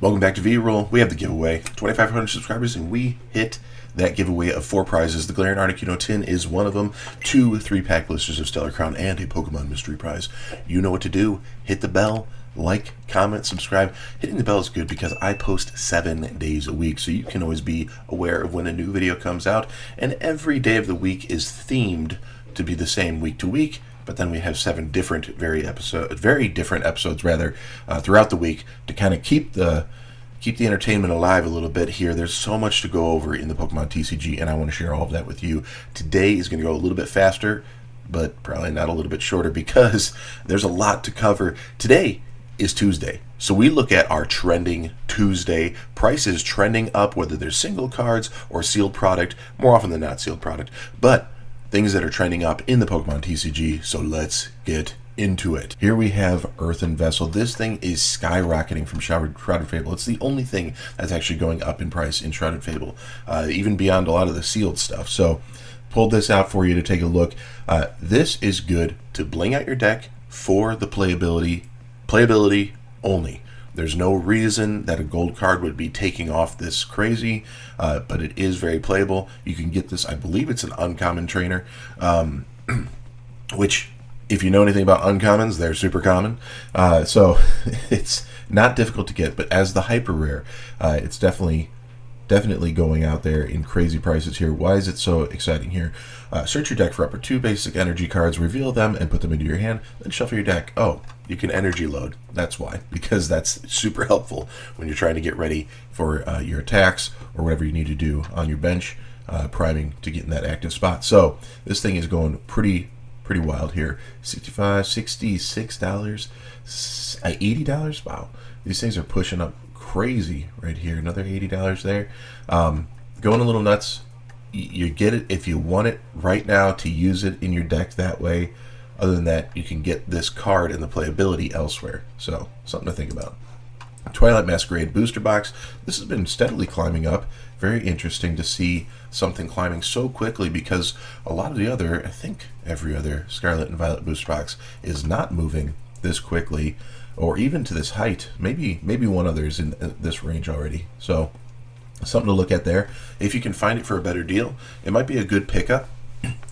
Welcome back to V-Roll. We have the giveaway, 2,500 subscribers, and we hit that giveaway of 4 prizes. The Glaring Articuno tin is one of them, 2 3-pack blisters of Stellar Crown, and a Pokemon mystery prize. You know what to do. Hit the bell, like, comment, subscribe. Hitting the bell is good because I post 7 days a week, so you can always be aware of when a new video comes out, and every day of the week is themed to be the same week to week. But then we have 7 different, very different episodes throughout the week to kind of keep the entertainment alive a little bit here. There's so much to go over in the Pokemon TCG, and I want to share all of that with you. Today is going to go a little bit faster, but probably not a little bit shorter because there's a lot to cover. Today is Tuesday, so we look at our trending Tuesday prices trending up, whether they're single cards or sealed product, more often than not sealed product, but things that are trending up in the Pokemon TCG, so let's get into it. Here we have Earthen Vessel. This thing is skyrocketing from Shrouded Fable. It's the only thing that's actually going up in price in Shrouded Fable, even beyond a lot of the sealed stuff. So pulled this out for you to take a look. This is good to bling out your deck for the playability only. There's no reason that a gold card would be taking off this crazy, but it is very playable. You can get this, I believe it's an uncommon trainer, which, if you know anything about uncommons, they're super common. So it's not difficult to get, but as the hyper rare, it's definitely going out there in crazy prices here. Why is it so exciting here? Search your deck for up to 2 basic energy cards, reveal them, and put them into your hand, then shuffle your deck. Oh, you can energy load. That's why, because that's super helpful when you're trying to get ready for your attacks or whatever you need to do on your bench, priming to get in that active spot. So this thing is going pretty wild here. $65, $66, $80. Wow, these things are pushing up crazy right here. Another $80 there. Going a little nuts. You get it if you want it right now to use it in your deck that way. Other than that, you can get this card and the playability elsewhere. So something to think about. Twilight Masquerade booster box. This has been steadily climbing up. Very interesting to see something climbing so quickly because a lot of the other, I think every other Scarlet and Violet booster box is not moving this quickly or even to this height. Maybe one other is in this range already. So something to look at there. If you can find it for a better deal, it might be a good pickup.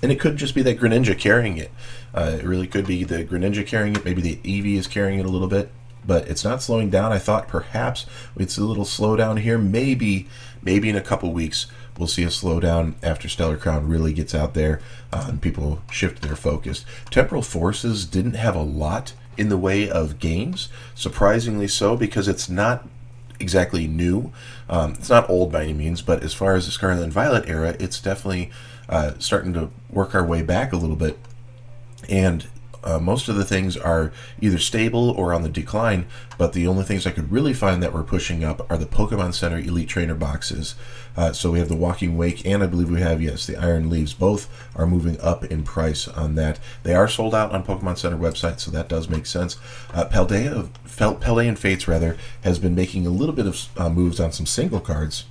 And it could just be that Greninja carrying it. It really could be the Greninja carrying it. Maybe the Eevee is carrying it a little bit. But it's not slowing down. I thought perhaps it's a little slowdown here. Maybe in a couple weeks we'll see a slowdown after Stellar Crown really gets out there and people shift their focus. Temporal Forces didn't have a lot in the way of games, surprisingly so, because it's not exactly new. It's not old by any means, but as far as the Scarlet and Violet era, it's definitely starting to work our way back a little bit. And most of the things are either stable or on the decline, but the only things I could really find that were pushing up are the Pokemon Center Elite Trainer boxes. So we have the Walking Wake, and I believe we have, yes, the Iron Leaves. Both are moving up in price on that. They are sold out on Pokemon Center website, so that does make sense. Paldean Fates, rather, has been making a little bit of moves on some single cards,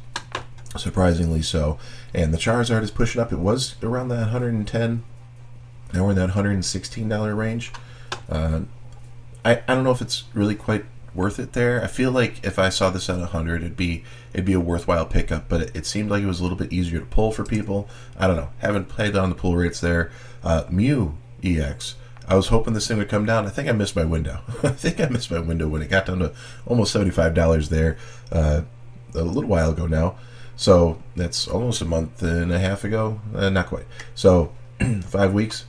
surprisingly so. And the Charizard is pushing up. It was around that $110. Now we're in that $116 range. I don't know if it's really quite worth it there. I feel like if I saw this at 100, it'd be a worthwhile pickup, but it seemed like it was a little bit easier to pull for people. I don't know. Haven't played on the pull rates there. Mew EX. I was hoping this thing would come down. I think I missed my window. I think I missed my window when it got down to almost $75 there a little while ago now. So that's almost a month and a half ago. Not quite. So 5 weeks.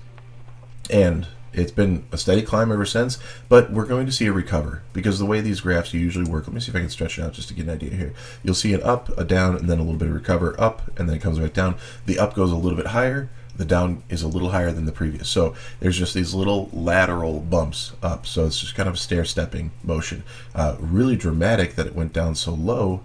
And it's been a steady climb ever since, but we're going to see a recover because the way these graphs usually work, let me see if I can stretch it out just to get an idea here. You'll see an up, a down, and then a little bit of recover, up, and then it comes back down. The up goes a little bit higher, the down is a little higher than the previous. So there's just these little lateral bumps up. So it's just kind of a stair-stepping motion. Really dramatic that it went down so low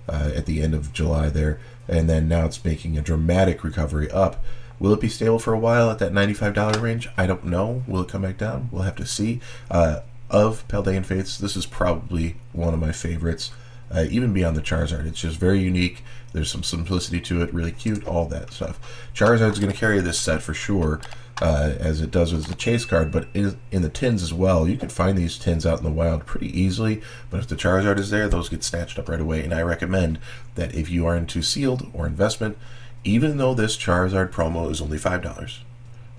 at the end of July there, and then now it's making a dramatic recovery up. Will it be stable for a while at that $95 range? I don't know. Will it come back down? We'll have to see. Of Paldean Fates, this is probably one of my favorites, even beyond the Charizard. It's just very unique. There's some simplicity to it, really cute, all that stuff. Charizard's going to carry this set for sure. as it does with the chase card, but in the tins as well. You can find these tins out in the wild pretty easily, but if the Charizard is there, those get snatched up right away. And I recommend that if you are into sealed or investment, even though this Charizard promo is only $5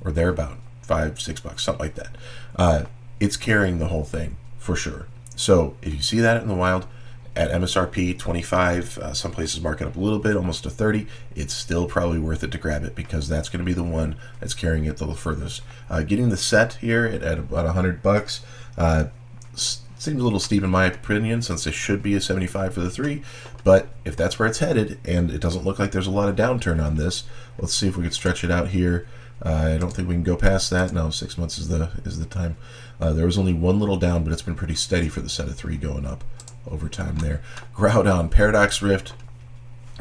or thereabout, $5-6, something like that, it's carrying the whole thing for sure. So if you see that in the wild at MSRP 25, some places mark it up a little bit, almost to 30, it's still probably worth it to grab it, because that's going to be the one that's carrying it the furthest. Getting the set here at about $100 seems a little steep in my opinion, since it should be a 75 for the 3, but if that's where it's headed, and it doesn't look like there's a lot of downturn on this, let's see if we can stretch it out here. I don't think we can go past that. No, 6 months is the time. There was only one little down, but it's been pretty steady for the set of 3 going up over time there. Groudon, Paradox Rift,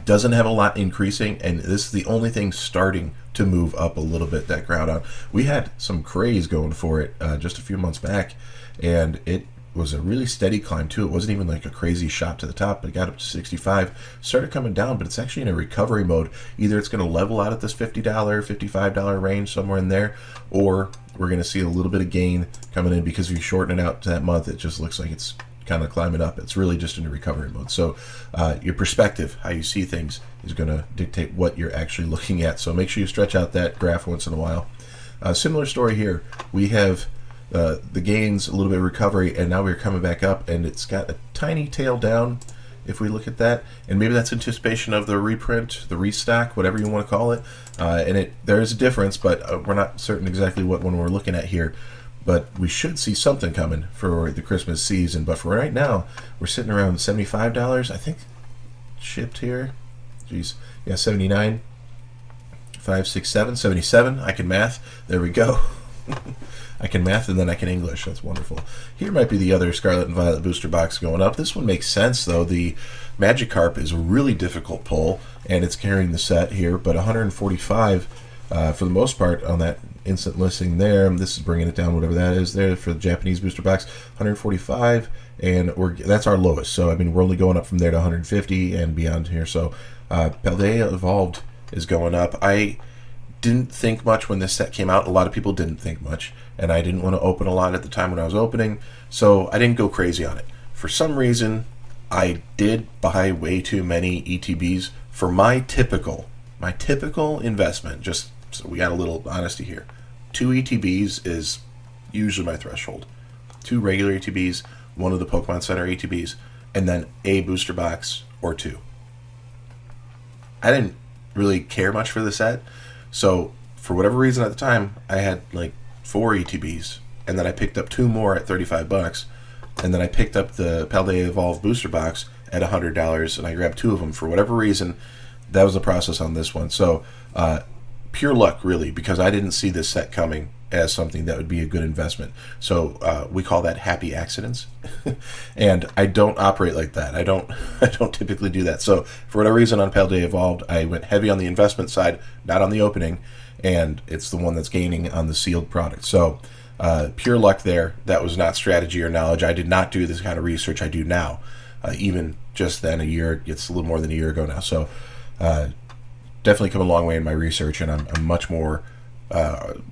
doesn't have a lot increasing, and this is the only thing starting to move up a little bit, that Groudon. We had some craze going for it just a few months back, and it was a really steady climb too. It wasn't even like a crazy shot to the top, but it got up to 65, started coming down, but it's actually in a recovery mode. Either it's going to level out at this $50, $55 range, somewhere in there, or we're going to see a little bit of gain coming in, because if you shorten it out to that month, it just looks like it's kind of climbing up. It's really just in a recovery mode. So your perspective, how you see things, is going to dictate what you're actually looking at. So make sure you stretch out that graph once in a while. Similar story here. We have the gains, a little bit of recovery, and now we're coming back up, and it's got a tiny tail down if we look at that, and maybe that's anticipation of the reprint, the restock, whatever you want to call it. And there is a difference, but we're not certain exactly what one we're looking at here. But we should see something coming for the Christmas season. But for right now, we're sitting around $75, I think, shipped here. Jeez, yeah, 79, 5, 6, 7, 77. I can math. There we go. I can math, and then I can English. That's wonderful. Here might be the other Scarlet and Violet booster box going up. This one makes sense, though. The Magikarp is a really difficult pull, and it's carrying the set here, but 145 for the most part on that instant listing there. This is bringing it down, whatever that is there for the Japanese booster box. 145, and that's our lowest. So I mean, we're only going up from there to 150 and beyond here. So Paldea Evolved is going up. I didn't think much when this set came out. A lot of people didn't think much, and I didn't want to open a lot at the time when I was opening, so I didn't go crazy on it. For some reason, I did buy way too many ETBs for my typical investment. Just so we got a little honesty here. 2 ETBs is usually my threshold. 2 regular ETBs, 1 of the Pokemon Center ETBs, and then a booster box or 2. I didn't really care much for the set, so for whatever reason at the time, I had like 4 ETBs, and then I picked up 2 more at $35, and then I picked up the Paldea Evolved booster box at $100, and I grabbed 2 of them. For whatever reason, that was the process on this one. So pure luck, really, because I didn't see this set coming as something that would be a good investment. So we call that happy accidents. And I don't operate like that. I don't typically do that. So for whatever reason on Paldea Evolved, I went heavy on the investment side, not on the opening, and it's the one that's gaining on the sealed product. So pure luck there. That was not strategy or knowledge. I did not do this kind of research I do now. Even just then, it's a little more than a year ago now. So definitely come a long way in my research, and I'm much more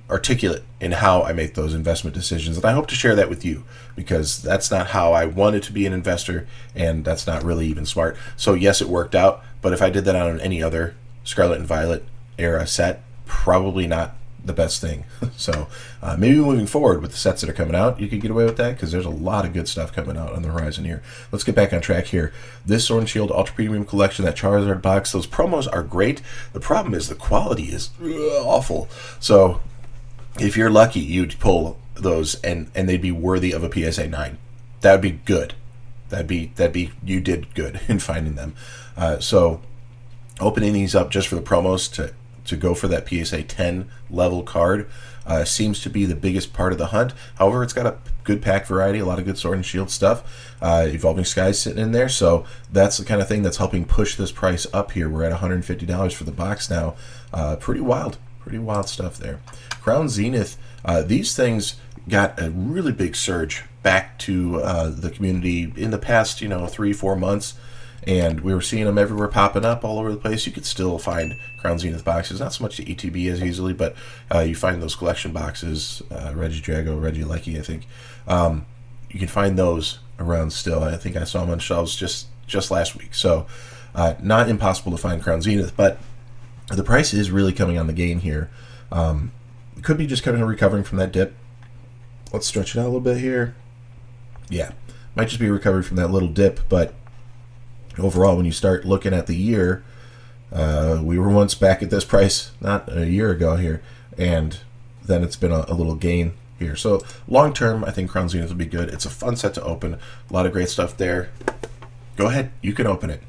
articulate in how I make those investment decisions, and I hope to share that with you, because that's not how I wanted to be an investor, and that's not really even smart. So yes, it worked out, but if I did that on any other Scarlet and Violet era set, probably not the best thing. So maybe moving forward with the sets that are coming out, you could get away with that, because there's a lot of good stuff coming out on the horizon here. Let's get back on track here. This Sword and Shield Ultra Premium Collection, that Charizard box, those promos are great. The problem is the quality is awful. So if you're lucky, you'd pull those and they'd be worthy of a PSA 9. That would be good. That'd be you did good in finding them. So opening these up just for the promos to go for that PSA 10 level card seems to be the biggest part of the hunt. However, it's got a good pack variety, a lot of good Sword and Shield stuff. Evolving Skies sitting in there, so that's the kind of thing that's helping push this price up here. We're at $150 for the box now. Pretty wild stuff there. Crown Zenith, these things got a really big surge back to the community in the past, 3-4 months, and we were seeing them everywhere popping up all over the place. You could still find Crown Zenith boxes, not so much the ETB as easily, but you find those collection boxes, Reggie Drago, Reggie Lecky, I think. You can find those around still. I think I saw them on shelves just last week. So not impossible to find Crown Zenith, but the price is really coming on the gain here. It could be just kind of recovering from that dip. Let's stretch it out a little bit here. Yeah, might just be recovered from that little dip, but overall, when you start looking at the year, we were once back at this price not a year ago here, and then it's been a little gain here. So long term, I think Crown Zenith will be good. It's a fun set to open. A lot of great stuff there. Go ahead, you can open it.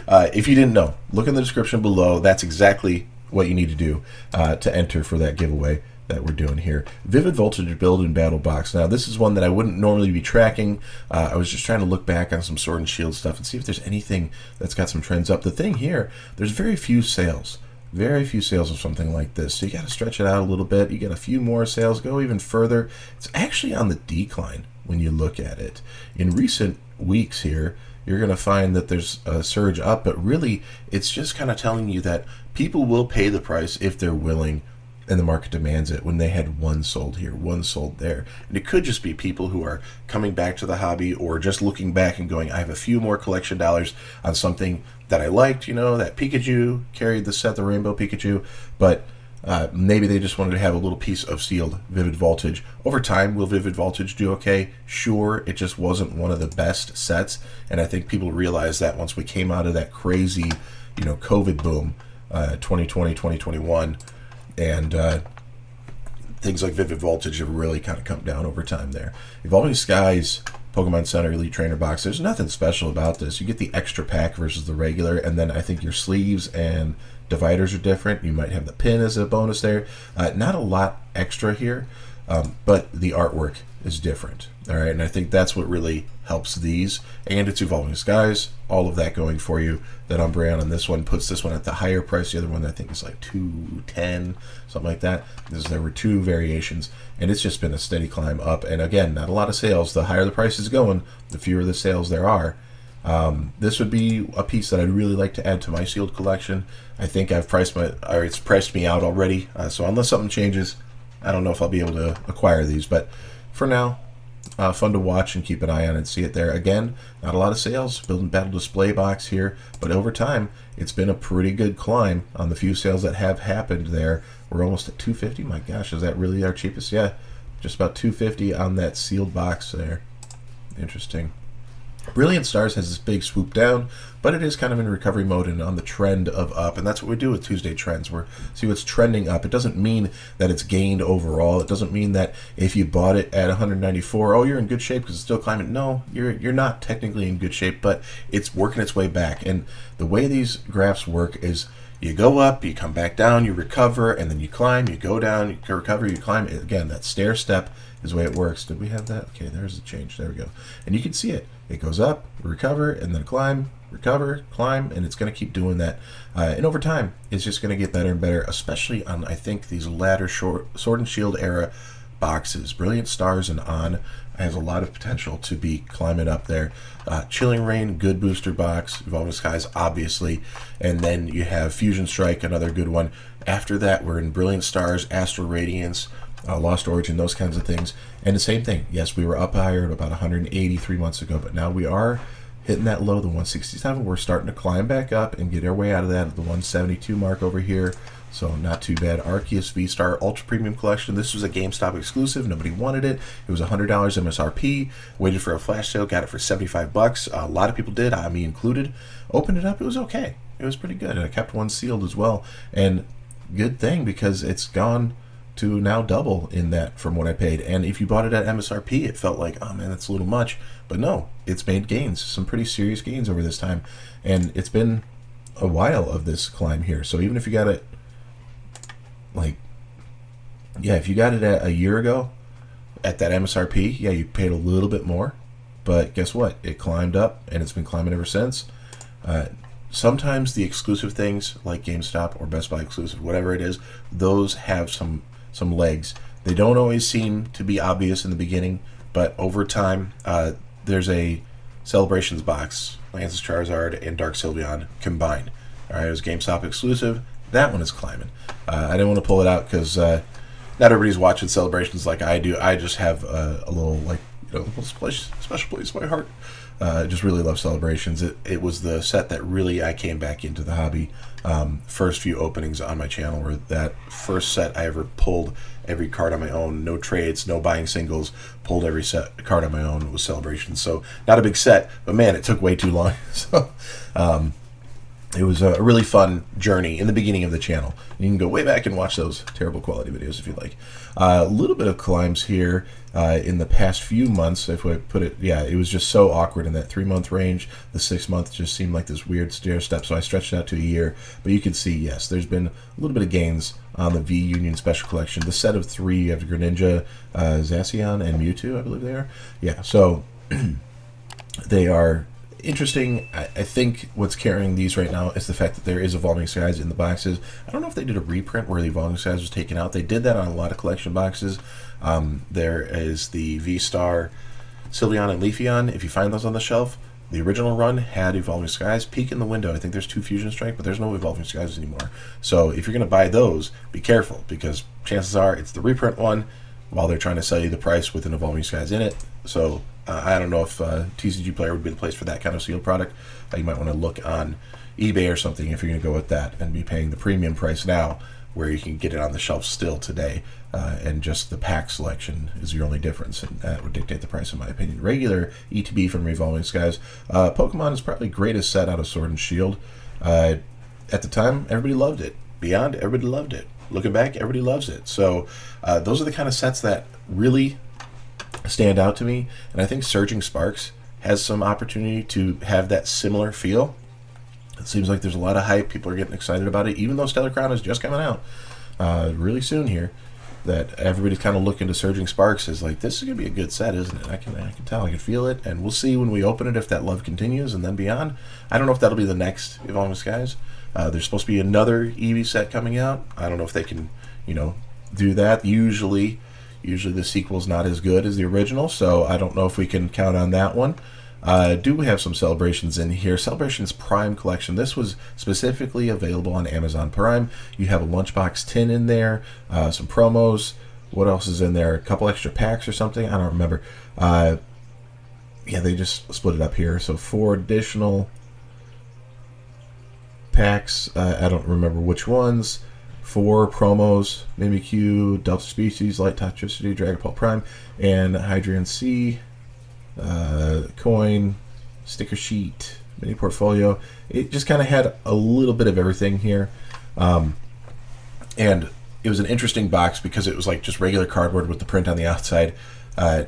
If you didn't know, look in the description below. That's exactly what you need to do to enter for that giveaway that we're doing here. Vivid Voltage Build and Battle Box. Now, this is one that I wouldn't normally be tracking. I was just trying to look back on some Sword and Shield stuff and see if there's anything that's got some trends up. The thing here, there's very few sales. Very few sales of something like this. So you got to stretch it out a little bit. You get a few more sales, go even further. It's actually on the decline when you look at it. In recent weeks here, you're going to find that there's a surge up, but really it's just kind of telling you that people will pay the price if they're willing and the market demands it. When they had one sold here, one sold there. And it could just be people who are coming back to the hobby or just looking back and going, I have a few more collection dollars on something that I liked, that Pikachu carried the set, the Rainbow Pikachu, but maybe they just wanted to have a little piece of sealed Vivid Voltage. Over time, will Vivid Voltage do okay? Sure, it just wasn't one of the best sets, and I think people realized that once we came out of that crazy, COVID boom, 2020, 2021, and things like Vivid Voltage have really kind of come down over time there. Evolving Skies Pokemon Center Elite Trainer Box, there's nothing special about this. You get the extra pack versus the regular, and then I think your sleeves and dividers are different. You might have the pin as a bonus there. Not a lot extra here, but the artwork is different. All right, and I think that's what really helps these. And it's Evolving Skies, all of that going for you. That Umbreon on this one puts this one at the higher price. The other one I think is like $210, something like that. There were two variations, and it's just been a steady climb up. And again, not a lot of sales. The higher the price is going, the fewer the sales there are. This would be a piece that I'd really like to add to my sealed collection. I think it's priced me out already. So unless something changes, I don't know if I'll be able to acquire these. But for now, fun to watch and keep an eye on and see it there. Again, not a lot of sales. Building Battle Display Box here, but over time, it's been a pretty good climb on the few sales that have happened there. We're almost at $250. My gosh, is that really our cheapest? Yeah, just about $250 on that sealed box there. Interesting. Brilliant Stars has this big swoop down, but it is kind of in recovery mode and on the trend of up, and that's what we do with Tuesday Trends. We're see what's trending up. It doesn't mean that it's gained overall. It doesn't mean that if you bought it at 194, oh, you're in good shape because it's still climbing. No, you're not technically in good shape, but it's working its way back. And the way these graphs work is you go up, you come back down, you recover, and then you climb, you go down, you recover, you climb. Again, that stair step is the way it works. Did we have that? Okay, there's the change. There we go. And you can see it. It goes up, recover, and then climb, recover, climb, and it's going to keep doing that. And over time, it's just going to get better and better, especially on, I think, these latter Sword and Shield era boxes. Brilliant Stars and On has a lot of potential to be climbing up there. Chilling Rain, good booster box. Evolving Skies, obviously. And then you have Fusion Strike, another good one. After that, we're in Brilliant Stars, Astral Radiance, Lost Origin, those kinds of things. And the same thing. Yes, we were up higher at about 183 months ago, but now we are hitting that low, the 167. We're starting to climb back up and get our way out of that at the 172 mark over here. So not too bad. Arceus V-Star Ultra Premium Collection. This was a GameStop exclusive. Nobody wanted it. It was $100 MSRP. Waited for a flash sale. Got it for $75. A lot of people did, me included. Opened it up. It was okay. It was pretty good. And I kept one sealed as well. And good thing because it's gone to now double in that from what I paid. And if you bought it at MSRP, it felt like, oh man, that's a little much. But no, it's made gains, some pretty serious gains over this time. And it's been a while of this climb here. So even if you got it, if you got it at a year ago at that MSRP, yeah, you paid a little bit more. But guess what? It climbed up and it's been climbing ever since. Sometimes the exclusive things like GameStop or Best Buy exclusive, whatever it is, those have some legs They don't always seem to be obvious in the beginning, but over time, there's a Celebrations box, Lance's Charizard and Dark Sylveon combined. All right, it was GameStop exclusive. That one is climbing. I didn't want to pull it out because not everybody's watching Celebrations like I do. I just have a little, like, special place in my heart. I just really love Celebrations. It was the set that really I came back into the hobby. First few openings on my channel were that first set I ever pulled every card on my own. No trades, no buying singles. Pulled every card on my own was Celebrations. So not a big set, but man, it took way too long. So it was a really fun journey in the beginning of the channel. You can go way back and watch those terrible quality videos if you like. A little bit of climbs here in the past few months. If I put it, yeah, it was just so awkward in that 3-month range. The 6 month just seemed like this weird stair step, so I stretched it out to a year. But you can see, yes, there's been a little bit of gains on the V Union Special Collection. The set of 3 of Greninja, Zacian, and Mewtwo, I believe they are. Yeah, so they are interesting. I think what's carrying these right now is the fact that there is Evolving Skies in the boxes. I don't know if they did a reprint where the Evolving Skies was taken out. They did that on a lot of collection boxes. There is the V-Star Sylveon and Leafeon. If you find those on the shelf, the original run had Evolving Skies. Peek in the window. I think there's 2 Fusion Strike, but there's no Evolving Skies anymore. So if you're going to buy those, be careful, because chances are it's the reprint one while they're trying to sell you the price with an Evolving Skies in it. So I don't know if TCG Player would be the place for that kind of sealed product. You might want to look on eBay or something if you're going to go with that and be paying the premium price now, where you can get it on the shelf still today, and just the pack selection is your only difference, and that would dictate the price in my opinion. Regular ETB from Evolving Skies. Pokemon is probably the greatest set out of Sword and Shield. At the time, everybody loved it. Beyond, everybody loved it. Looking back, everybody loves it. So those are the kind of sets that really stand out to me, and I think Surging Sparks has some opportunity to have that similar feel. It seems like there's a lot of hype. People are getting excited about it, even though Stellar Crown is just coming out really soon here. That everybody's kind of looking to Surging Sparks as like, this is going to be a good set, isn't it? I can tell, I can feel it, and we'll see when we open it if that love continues, and then beyond. I don't know if that'll be the next Evolving Skies. There's supposed to be another Eevee set coming out. I don't know if they can, do that. Usually the sequel's not as good as the original, so I don't know if we can count on that one. Do we have some Celebrations in here? Celebrations Prime Collection. This was specifically available on Amazon Prime. You have a lunchbox tin in there, some promos. What else is in there? A couple extra packs or something? I don't remember. Yeah, they just split it up here. So 4 additional packs. I don't remember which ones. 4 promos, Mimikyu, Delta Species, Light Toxicity, Dragapult Prime, and Hydreigon C, coin, sticker sheet, mini portfolio. It just kind of had a little bit of everything here. And it was an interesting box because it was like just regular cardboard with the print on the outside,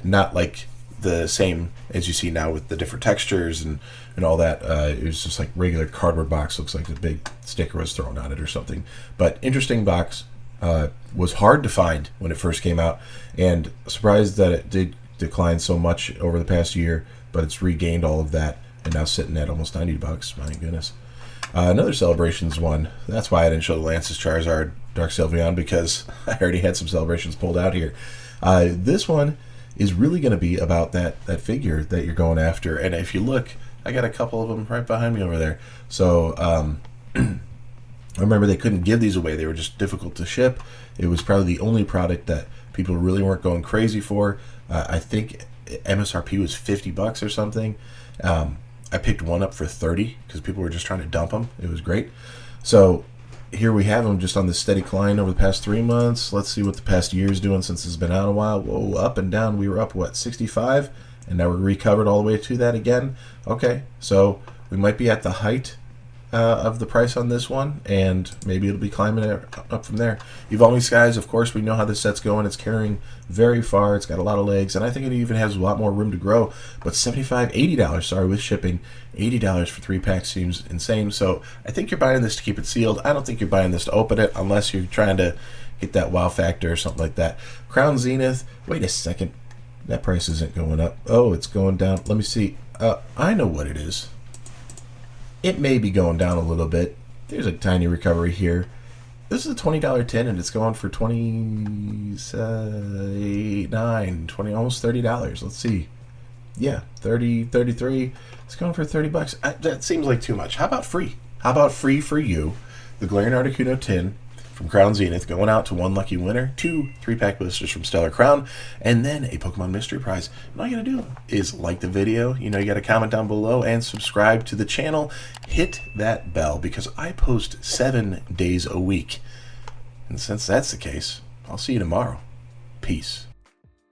not like the same as you see now with the different textures and all that. It was just like regular cardboard box. Looks like a big sticker was thrown on it or something. But interesting box. Was hard to find when it first came out, and surprised that it did decline so much over the past year, but it's regained all of that and now sitting at almost $90. My goodness. Another Celebrations one. That's why I didn't show the Lance's Charizard Dark Sylveon, because I already had some Celebrations pulled out here. This one is really going to be about that figure that you're going after, and if you look, I got a couple of them right behind me over there. So I remember they couldn't give these away. They were just difficult to ship. It was probably the only product that people really weren't going crazy for. I think MSRP was $50 or something. I picked one up for $30 because people were just trying to dump them. It was great. So here we have them just on this steady climb over the past 3 months. Let's see what the past year is doing since it's been out a while. Whoa, up and down. We were up, 65? And now we're recovered all the way to that again. Okay, so we might be at the height of the price on this one, and maybe it'll be climbing up from there. Evolving Skies, of course, we know how this set's going. It's carrying very far. It's got a lot of legs, and I think it even has a lot more room to grow. But $80, sorry, with shipping. $80 for 3 packs seems insane. So I think you're buying this to keep it sealed. I don't think you're buying this to open it unless you're trying to get that wow factor or something like that. Crown Zenith, wait a second. That price isn't going up. Oh, it's going down. Let me see. I know what it is. It may be going down a little bit. There's a tiny recovery here. This is a $20 tin, and it's going for 20, almost $30. Let's see. Yeah, 30, 33. It's going for $30. That seems like too much. How about free? How about free for you? The Glaring Articuno tin from Crown Zenith going out to one lucky winner, 2 3-pack boosters from Stellar Crown, and then a Pokemon Mystery Prize. And all you gotta do is like the video, you gotta comment down below and subscribe to the channel. Hit that bell because I post 7 days a week. And since that's the case, I'll see you tomorrow. Peace.